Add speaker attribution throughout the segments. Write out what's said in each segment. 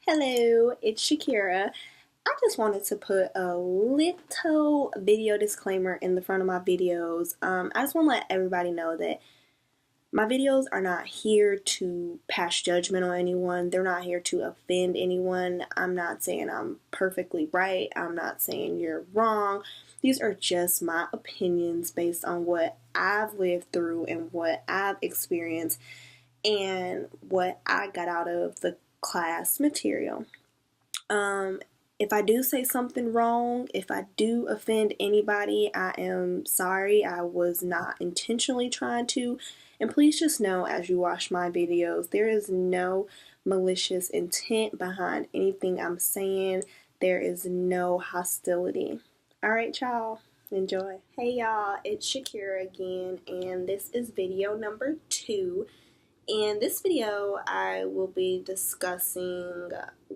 Speaker 1: Hello, it's Shakirra. I just wanted to put a little video disclaimer in the front of my videos. I just want to let everybody know that my videos are not here to pass judgment on anyone. They're not here to offend anyone. I'm not saying I'm perfectly right. I'm not saying you're wrong. These are just my opinions based on what I've lived through and what I've experienced and what I got out of the class material. If I do say something wrong, if I do offend anybody, I am sorry. I was not intentionally trying to. And please just know, as you watch my videos, there is no malicious intent behind anything I'm saying. There is no hostility. All right, y'all. Enjoy. Hey, y'all. It's Shakirra again, and this is video number 2. In this video, I will be discussing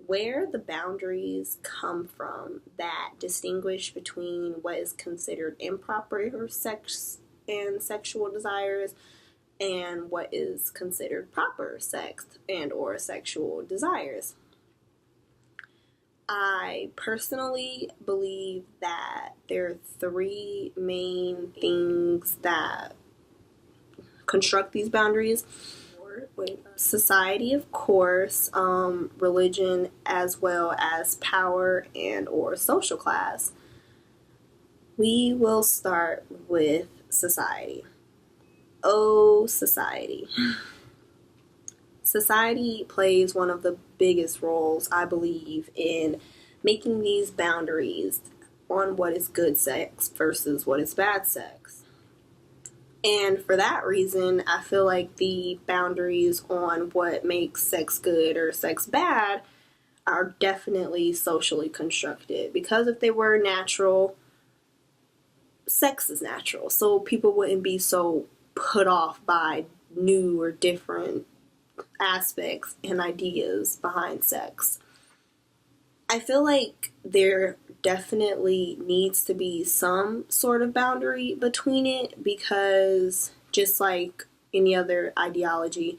Speaker 1: where the boundaries come from that distinguish between what is considered improper sex and sexual desires and what is considered proper sex and or sexual desires. I personally believe that there are 3 main things that construct these boundaries. Society, of course, religion, as well as power and or social class. We will start with society. Oh, society. Society plays one of the biggest roles, I believe, in making these boundaries on what is good sex versus what is bad sex. And for that reason, I feel like the boundaries on what makes sex good or sex bad are definitely socially constructed. Because if they were natural, sex is natural. So people wouldn't be so put off by new or different aspects and ideas behind sex. I feel like there definitely needs to be some sort of boundary between it because just like any other ideology,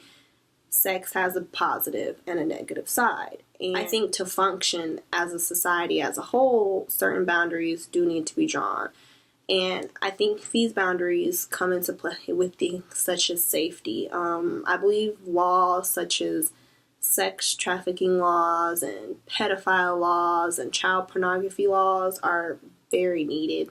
Speaker 1: sex has a positive and a negative side. And I think to function as a society as a whole, certain boundaries do need to be drawn. And I think these boundaries come into play with things such as safety. I believe laws such as sex trafficking laws and pedophile laws and child pornography laws are very needed.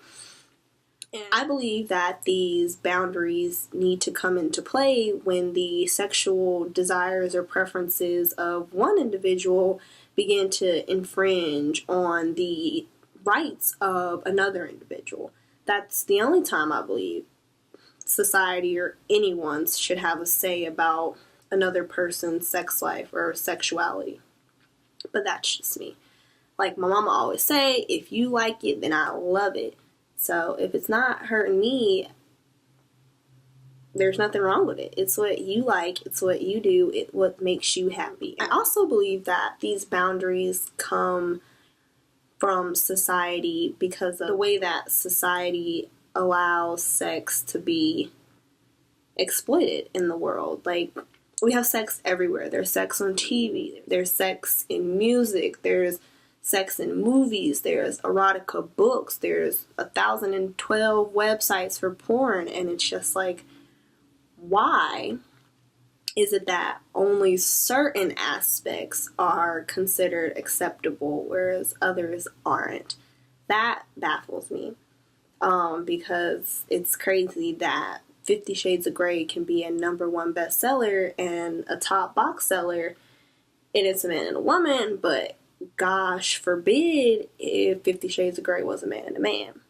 Speaker 1: And I believe that these boundaries need to come into play when the sexual desires or preferences of one individual begin to infringe on the rights of another individual. That's the only time I believe society or anyone should have a say about another person's sex life or sexuality. But that's just me. Like my mama always say, if you like it, then I love it. So if it's not hurting me, there's nothing wrong with it. It's what you like, it's what you do, it's what makes you happy. I also believe that these boundaries come from society because of the way that society allows sex to be exploited in the world. Like, we have sex everywhere. There's sex on TV. There's sex in music. There's sex in movies. There's erotica books. There's 1,012 websites for porn. And it's just like, why is it that only certain aspects are considered acceptable, whereas others aren't? That baffles me. Because it's crazy that 50 Shades of Grey can be a #1 bestseller and a top box seller, and it's a man and a woman, but gosh forbid if 50 Shades of Grey was a man and a man.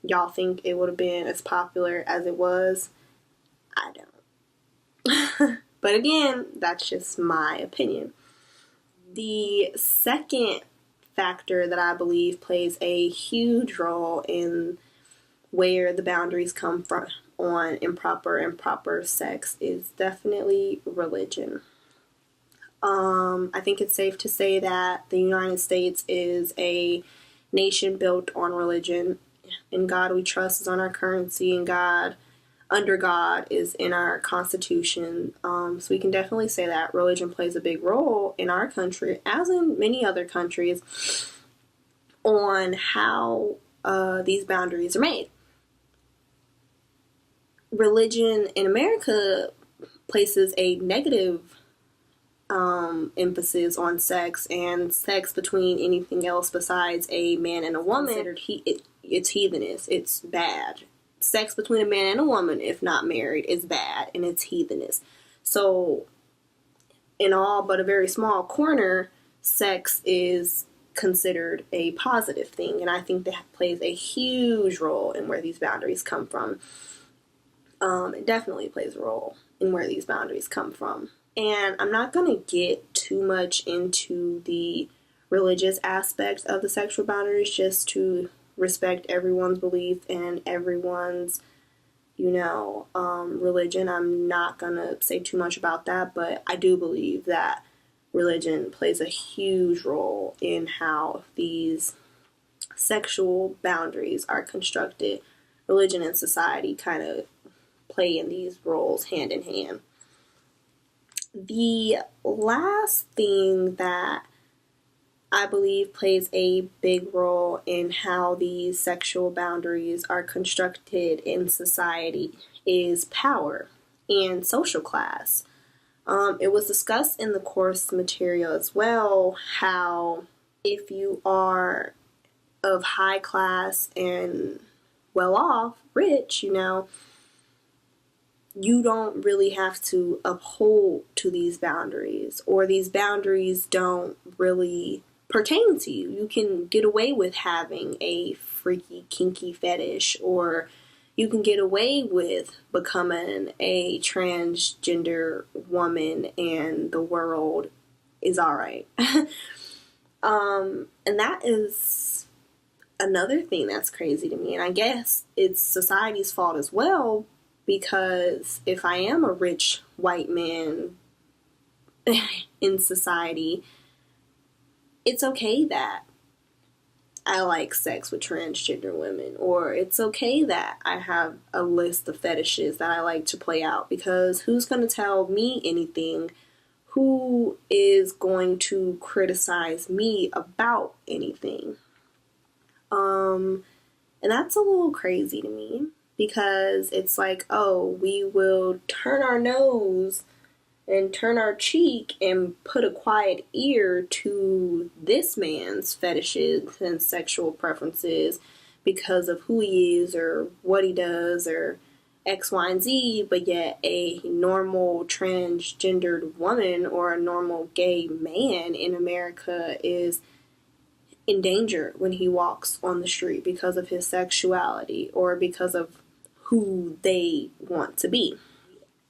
Speaker 1: Y'all think it would have been as popular as it was? I don't. But again, that's just my opinion. The second factor that I believe plays a huge role in where the boundaries come from on improper and proper sex is definitely religion. I think it's safe to say that the United States is a nation built on religion. In God we trust is on our currency, and God under God is in our Constitution. So we can definitely say that religion plays a big role in our country, as in many other countries, on how these boundaries are made. Religion in America places a negative emphasis on sex, and sex between anything else besides a man and a woman. It's heathenous. It's bad. Sex between a man and a woman, if not married, is bad, and it's heathenous. So, in all but a very small corner, sex is considered a positive thing, and I think that plays a huge role in where these boundaries come from. It definitely plays a role in where these boundaries come from. And I'm not going to get too much into the religious aspect of the sexual boundaries, just to respect everyone's belief and everyone's, religion. I'm not going to say too much about that, but I do believe that religion plays a huge role in how these sexual boundaries are constructed. Religion and society kind of play in these roles hand in hand. The last thing that I believe plays a big role in how these sexual boundaries are constructed in society is power and social class. It was discussed in the course material as well how if you are of high class and well off, rich, you don't really have to uphold to these boundaries, or these boundaries don't really pertain to you. You can get away with having a freaky, kinky fetish, or you can get away with becoming a transgender woman and the world is alright. And that is another thing that's crazy to me. And I guess it's society's fault as well, because if I am a rich white man in society, it's okay that I like sex with transgender women, or it's okay that I have a list of fetishes that I like to play out, because who's going to tell me anything? Who is going to criticize me about anything? And that's a little crazy to me, because it's like, oh, we will turn our nose and turn our cheek and put a quiet ear to this man's fetishes and sexual preferences because of who he is or what he does or X, Y, and Z, but yet a normal transgendered woman or a normal gay man in America is in danger when he walks on the street because of his sexuality or because of who they want to be.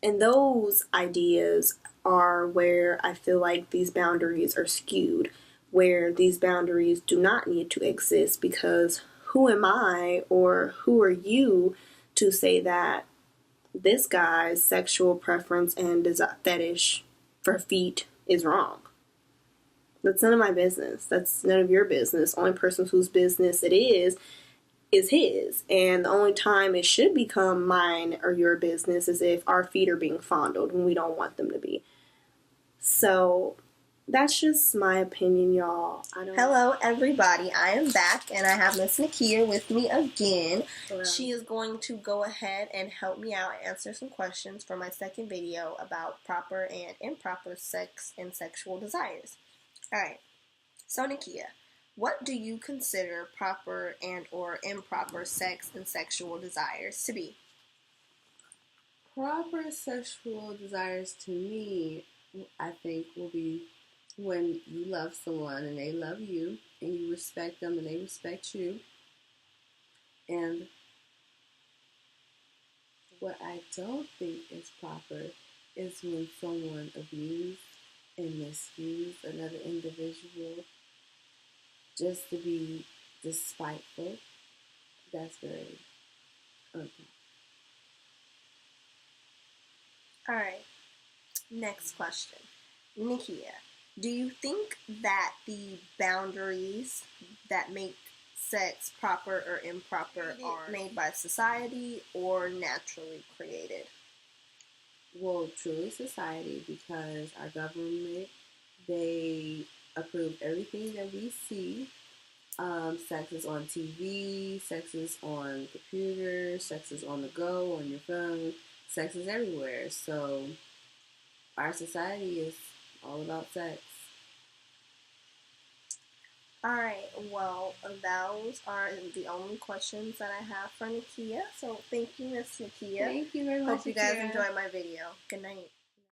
Speaker 1: And those ideas are where I feel like these boundaries are skewed, where these boundaries do not need to exist, because who am I or who are you to say that this guy's sexual preference and fetish for feet is wrong? That's none of my business. That's none of your business. Only person whose business it is his. And the only time it should become mine or your business is if our feet are being fondled when we don't want them to be. So that's just my opinion, y'all. Hello, everybody. I am back, and I have Miss Nakia with me again. Hello. She is going to go ahead and help me out and answer some questions for my second video about proper and improper sex and sexual desires. Alright, so Nakia, what do you consider proper and or improper sex and sexual desires to be?
Speaker 2: Proper sexual desires to me, I think, will be when you love someone and they love you, and you respect them and they respect you. And what I don't think is proper is when someone abused and misused another individual just to be despiteful. That's very unproper.
Speaker 1: Alright, next question. Nakia, do you think that the boundaries that make sex, proper or improper, are made by society or naturally created?
Speaker 2: Well, truly society, because our government, they approve everything that we see. Sex is on TV, sex is on computers, sex is on the go, on your phone, sex is everywhere. So our society is all about sex.
Speaker 1: Alright, well, those are the only questions that I have for Nakia. So thank you, Miss Nakia.
Speaker 2: Thank you very much.
Speaker 1: Hope you guys
Speaker 2: Shakirra.
Speaker 1: enjoyed my video. Good night.